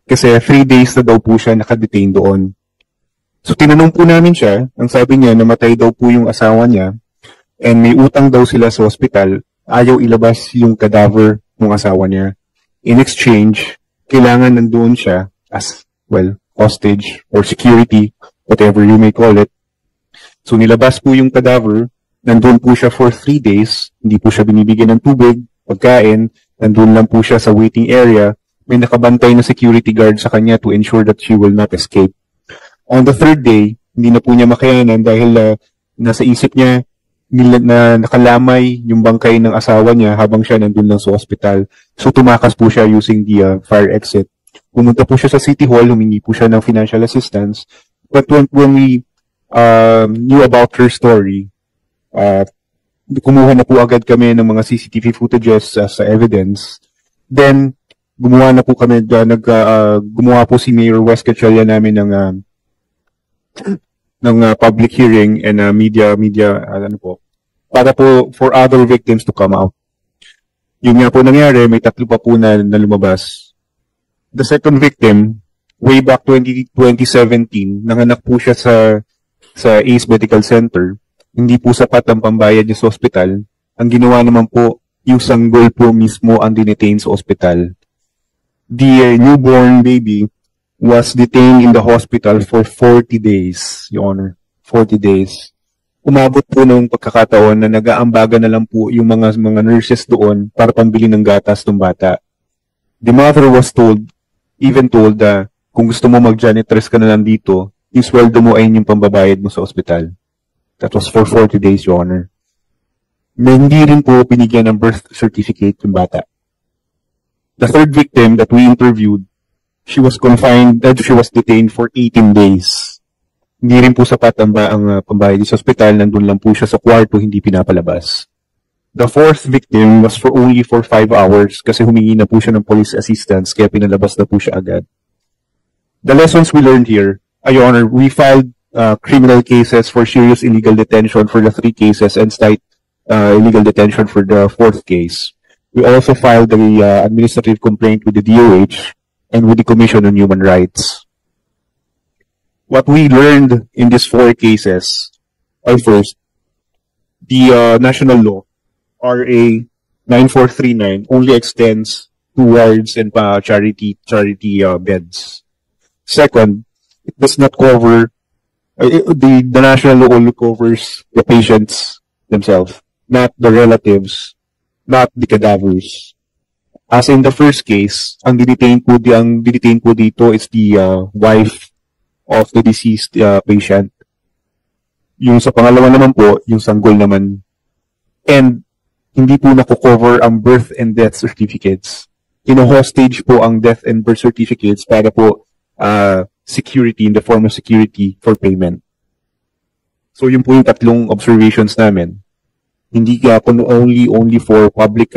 Kasi 3 days na daw po siya nakadetain doon. So tinanong po namin siya, ang sabi niya namatay daw po yung asawa niya and may utang daw sila sa hospital, ayaw ilabas yung cadaver ng asawa niya. In exchange, kailangan nandoon siya as, well, hostage or security, whatever you may call it. So nilabas po yung cadaver, nandoon po siya for 3 days, hindi po siya binibigyan ng tubig, pagkain, nandoon lang po siya sa waiting area, may nakabantay na security guard sa kanya to ensure that she will not escape. On the 3rd day, hindi na po niya makayanan dahil nasa isip niya na nakalamay yung bangkay ng asawa niya habang siya nandun lang sa hospital. So tumakas po siya using the fire exit. Pumunta po siya sa City Hall, humingi po siya ng financial assistance. But when we knew about her story, kumuha na po agad kami ng mga CCTV footages sa evidence. Then, gumawa na po kami, gumawa po si Mayor Wes Gatchalian namin ng public hearing and media ano po, para po for other victims to come out. Yun nga po nangyari, may 3 pa po na lumabas. The second victim, way back 2017, nanganak po siya sa Ace Medical Center. Hindi po sapat ang pambayad niya sa hospital. Ang ginawa naman po, yung sanggol po mismo ang dinetain sa hospital. The newborn baby was detained in the hospital for 40 days, Your Honor. 40 days. Umabot po ng pagkakataon na nag-aambaga na lang po yung mga nurses doon para pambili ng gatas ng bata. The mother was even told kung gusto mo mag-janitress ka na lang dito, yung sweldo mo ay yung pambabayad mo sa hospital. That was for 40 days, Your Honor. Hindi rin po pinigyan ng birth certificate yung bata. The third victim that we interviewed, she was detained for 18 days. Hindi rin po sapat ang pambayad sa hospital, nandun lang po siya sa kwarto, hindi pinapalabas. The fourth victim was only for 5 hours kasi humingi na po siya ng police assistance kaya pinalabas na po siya agad. The lessons we learned here, Your Honor, we filed criminal cases for serious illegal detention for the 3 cases and slight illegal detention for the 4th case. We also filed the administrative complaint with the DOH and with the Commission on Human Rights. What we learned in these 4 cases are first, the national law, RA 9439, only extends to wards and charity beds. Second, it does not cover, the national law only covers the patients themselves, not the relatives, not the cadavers. As in the first case, ang didetain po dito is the wife of the deceased patient. Yung sa pangalawa naman po, yung sanggol naman. And hindi po nako-cover ang birth and death certificates. Hostage po ang death and birth certificates para po security, in the form of security for payment. So yun po yung 3 observations namin. Hindi only for public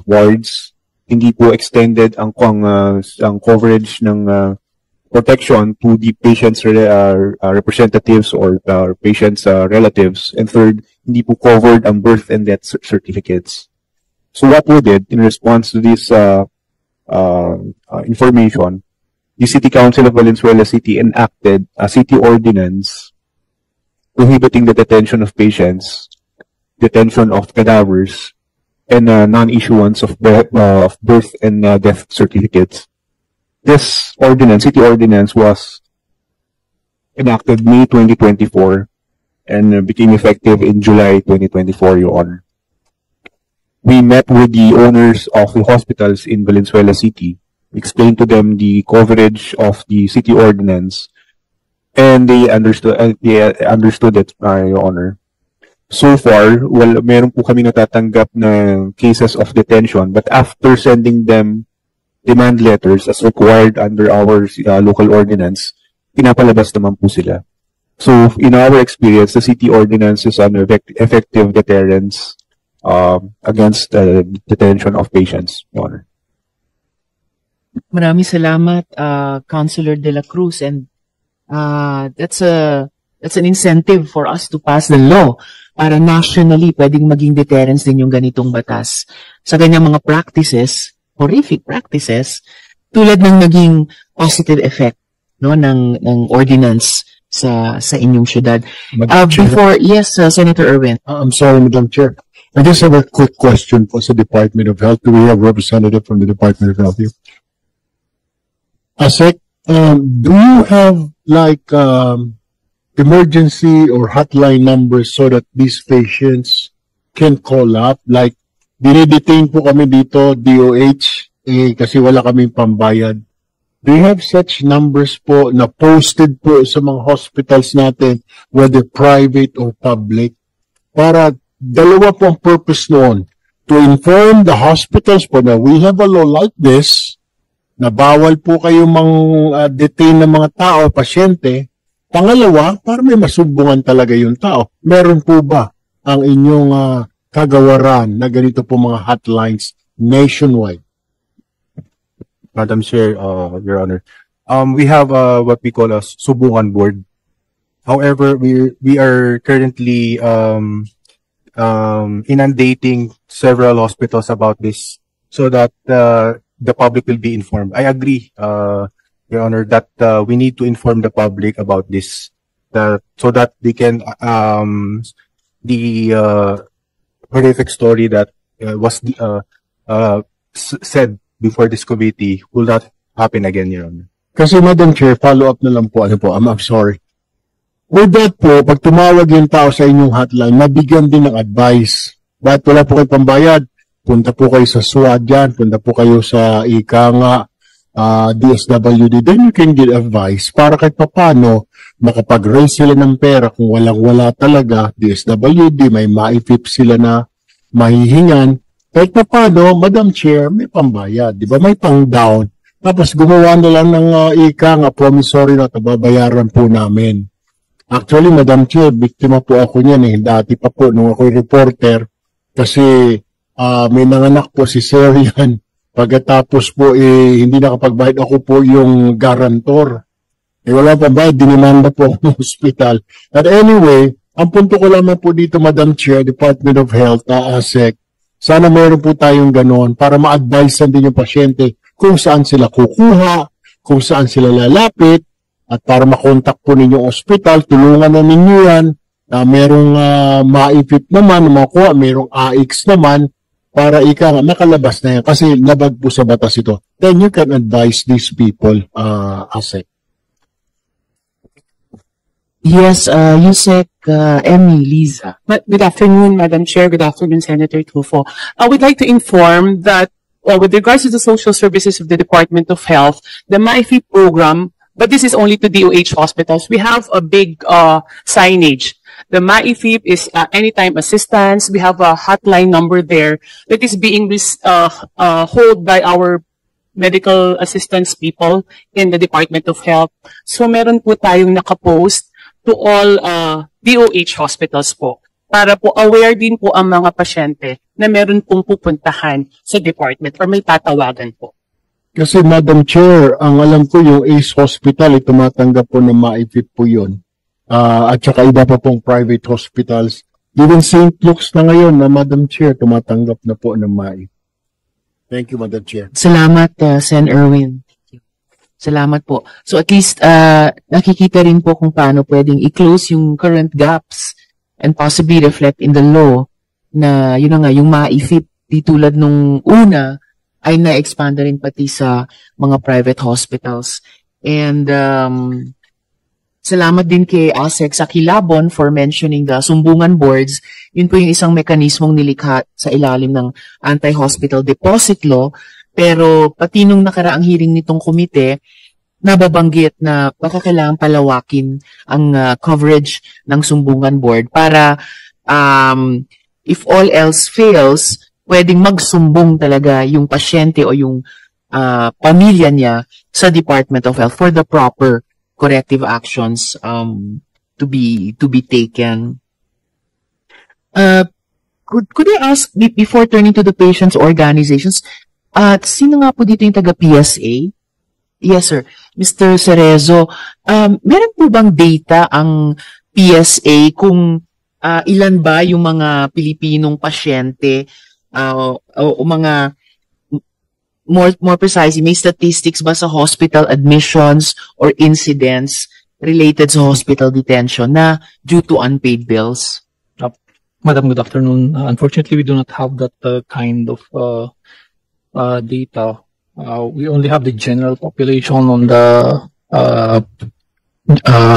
wards, hindi po extended ang coverage ng protection to the patient's representatives or patient's relatives. And third, hindi po covered ang birth and death certificates. So what we did in response to this information, the City Council of Valenzuela City enacted a city ordinance prohibiting the detention of patients, detention of cadavers, and non-issuance of birth and death certificates. This ordinance, city ordinance, was enacted May 2024 and became effective in July 2024, Your Honor. We met with the owners of the hospitals in Valenzuela City, explained to them the coverage of the city ordinance, and they understood it, Your Honor. So far, well, meron po kami natatanggap na cases of detention, but after sending them demand letters as required under our local ordinance, pinapalabas naman po sila. So, in our experience, the city ordinance is an effective deterrence against detention of patients, Your Honor. Maraming salamat, Councilor De La Cruz, and that's an incentive for us to pass the law para nationally pwedeng maging deterrence din yung ganitong batas sa ganyang mga practices, horrific practices, tulad ng naging positive effect no ng ordinance sa inyong syudad. Yes, Senator Erwin. I'm sorry, Madam Chair. I just have a quick question for the Department of Health. Do we have a representative from the Department of Health here? ASEC, do you have like emergency or hotline numbers so that these patients can call up? Like, dinidetain po kami dito, DOH, kasi wala kaming pambayad. Do you have such numbers po na posted po sa mga hospitals natin, whether private or public? Para dalawa po ang purpose noon. To inform the hospitals po na we have a law like this, na bawal po kayo detain ng mga tao, pasyente. Pangalawa, para may masumbungan talaga yung tao. Meron po ba ang inyong kagawaran na ganito po mga hotlines nationwide? Madam Chair, Your Honor, we have what we call a Subungan Board. However, we are currently inundating several hospitals about this so that the public will be informed. I agree, Your Honor, that we need to inform the public about this, so that they can the horrific story that was said before this committee will not happen again, Your Honor. Kasi Madam Chair, follow up na lang po. I'm sorry. With that po, pag tumawag yung tao sa inyong hotline, mabigyan din ng advice. Bakit wala po kayo pambayad? Punta po kayo sa SWAT dyan, punta po kayo sa DSWD, then you can get advice para kahit papano makapag-raise sila ng pera kung walang-wala talaga, DSWD, may maifip sila na mahihingan. Kahit papano, Madam Chair, may pambayad, di ba? May pang-down. Tapos gumawa na lang ng promissory na babayaran po namin. Actually, Madam Chair, biktima po ako niyan eh. Dati pa po, nung ako'y reporter, kasi may nanganak po si Sir yan. Pagkatapos po, hindi nakapagbayad. Ako po yung garantor. Wala pa bayad, dinimanda po ako ng hospital. But anyway, ang punto ko lamang po dito, Madam Chair, Department of Health, ASEC, sana mayroon po tayong ganoon para ma-advisean din yung pasyente kung saan sila kukuha, kung saan sila lalapit, at para makontak po ninyong ospital, tulungan na ninyo yan, na merong maipip naman, makuha, merong AX naman, para makalabas na yan. Kasi labag po sa batas ito. Then you can advise these people, ASEC. Yes, Yusek, Emmy, Liza. Good afternoon, Madam Chair. Good afternoon, Senator Tulfo. I would like to inform that with regards to the social services of the Department of Health, the MyFi program, but this is only to DOH hospitals, we have a big signage. The MyFi is anytime assistance. We have a hotline number there that is being held by our medical assistance people in the Department of Health. So meron po tayong nakapost to all DOH hospitals po, para po aware din po ang mga pasyente na meron pong pupuntahan sa department or may tatawagan po. Kasi Madam Chair, ang alam ko yung ACE Hospital, tumatanggap po ng MyFi po yun. At saka iba pa pong private hospitals. Even St. Luke's na ngayon na Madam Chair, tumatanggap na po ng MyFi. Thank you, Madam Chair. Salamat, Sen. Erwin. Salamat po. So at least nakikita rin po kung paano pwedeng i-close yung current gaps and possibly reflect in the law na yun na nga, yung MyFi di tulad nung una ay na-expand rin pati sa mga private hospitals. And salamat din kay ASEC sa Kilabon for mentioning the sumbungan boards. Yun po yung isang mekanismong nilikha sa ilalim ng Anti-Hospital Deposit Law. Pero pati nung nakaraang hearing nitong komite, nababanggit na baka kailangan palawakin ang coverage ng sumbungan board para if all else fails, pwedeng magsumbong talaga yung pasyente o yung pamilya niya sa Department of Health for the proper corrective actions to be taken. Could I ask, before turning to the patients' organizations, sino nga po dito yung taga-PSA? Yes, sir. Mr. Cerezo, meron po bang data ang PSA kung ilan ba yung mga Pilipinong pasyente o mga more precisely, may statistics ba sa hospital admissions or incidents related sa hospital detention na due to unpaid bills? Madam, good afternoon. Unfortunately, we do not have that kind of data. We only have the general population on the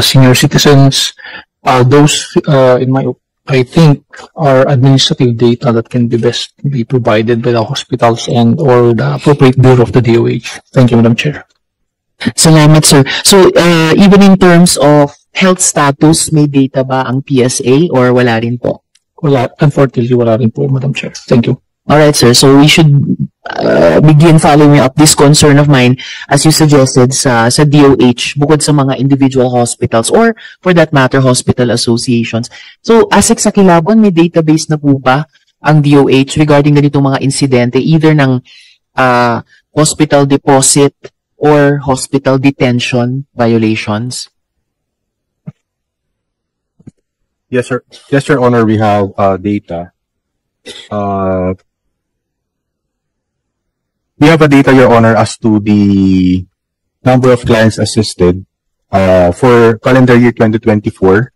senior citizens. Those, I think, are administrative data that can best be provided by the hospitals and or the appropriate bureau of the DOH. Thank you, Madam Chair. Salamat, sir. So, even in terms of health status, may data ba ang PSA or wala rin po? Unfortunately, wala rin po, Madam Chair. Thank you. Alright, sir. So, we should begin following up this concern of mine, as you suggested, sa DOH, bukod sa mga individual hospitals or, for that matter, hospital associations. So, ASEC sa Kilabon, may database na po ba ang DOH regarding ganitong mga insidente, either ng hospital deposit or hospital detention violations? Yes, sir. Yes, Your Honor, we have data. We have a data, Your Honor, as to the number of clients assisted. For calendar year 2024,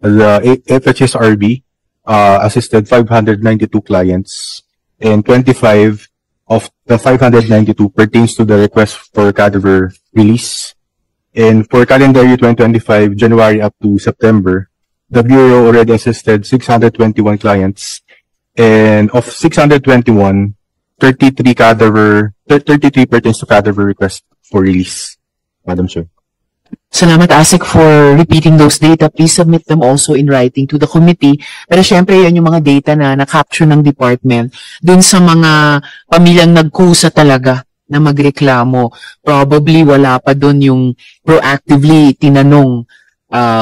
the FHSRB assisted 592 clients, and 25 of the 592 pertains to the request for cadaver release. And for calendar year 2025, January up to September, the Bureau already assisted 621 clients, and of 621, 33 pertains to cadaver request for release, Madam Chair. Salamat, ASEC, for repeating those data. Please submit them also in writing to the committee. Pero syempre, yan yung mga data na na-capture ng department dun sa mga pamilyang nagkusa talaga na magreklamo. Probably wala pa dun yung proactively tinanong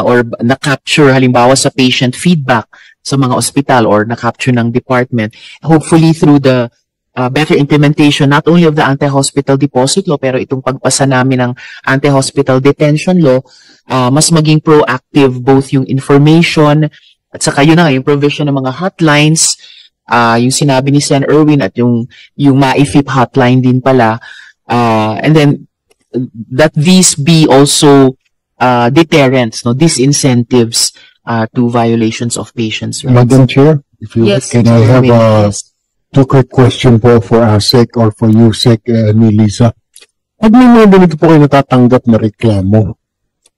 or na-capture halimbawa sa patient feedback sa mga ospital or na-capture ng department. Hopefully through the better implementation not only of the anti-hospital deposit law pero itong pagpasa namin ng anti-hospital detention law, mas maging proactive both yung information at saka yun na yung provision ng mga hotlines, yung sinabi ni Sen. Erwin at yung MAIFIP hotline din pala, and then that these be also deterrents, no, disincentives to violations of patients' rights. Madam Chair, if you Yes, can I have yes. two quick question po for ASEC or for you, Sec, ni Lisa. Pag may mga ganito po kayo natatanggap na reklamo,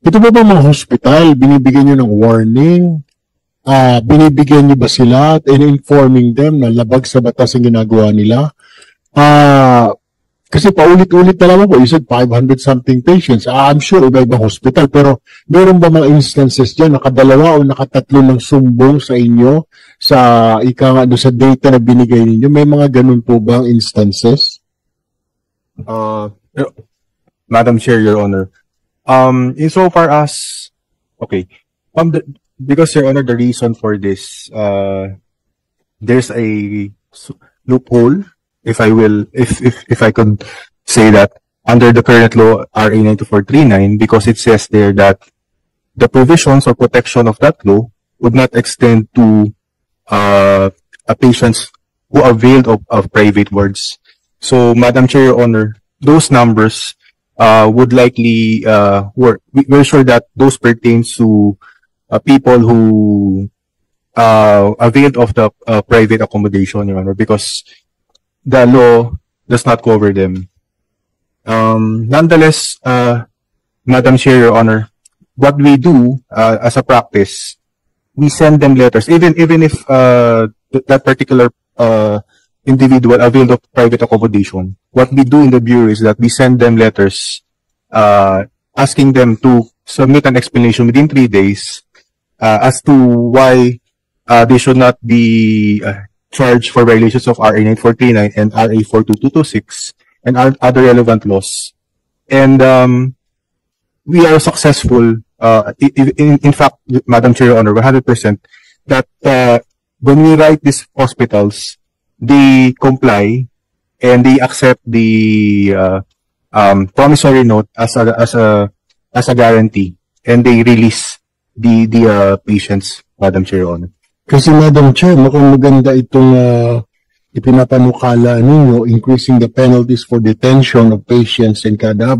ito ba mga hospital, binibigyan nyo ng warning? Binibigyan nyo ba sila and informing them na labag sa batas ang ginagawa nila? Kasi paulit-ulit na naman po, you said 500-something patients. I'm sure iba-ibang hospital, pero meron ba mga instances dyan, nakadalawa o nakatatlo ng sumbong sa inyo sa sa data na binigay ninyo? May mga ganun po bang instances? Madam Chair, Your Honor. Insofar as, okay, because, Your Honor, the reason for this, there's a loophole, if I could say that, under the current law, RA 9439, because it says there that the provisions or protection of that law would not extend to patients who availed of private wards. So, Madam Chair, Your Honor, those numbers would likely work. We're sure that those pertains to people who availed of the private accommodation, Your Honor, because the law does not cover them. Nonetheless, Madam Chair, Your Honor, what we do as a practice, we send them letters, even if that particular individual availed of private accommodation. What we do in the Bureau is that we send them letters asking them to submit an explanation within 3 days as to why they should not be charged for violations of RA 9439 and RA 42226 and other relevant laws. And we are successful, in fact, Madam Chair, Your Honor, 100%, that when we write these hospitals, they comply and they accept the promissory note as a guarantee, and they release the patients, Madam Chair, Your Honor. Kasi Madam Chair, mukhang maganda itong ipinapanukala ninyo increasing the penalties for detention of patients and cadavers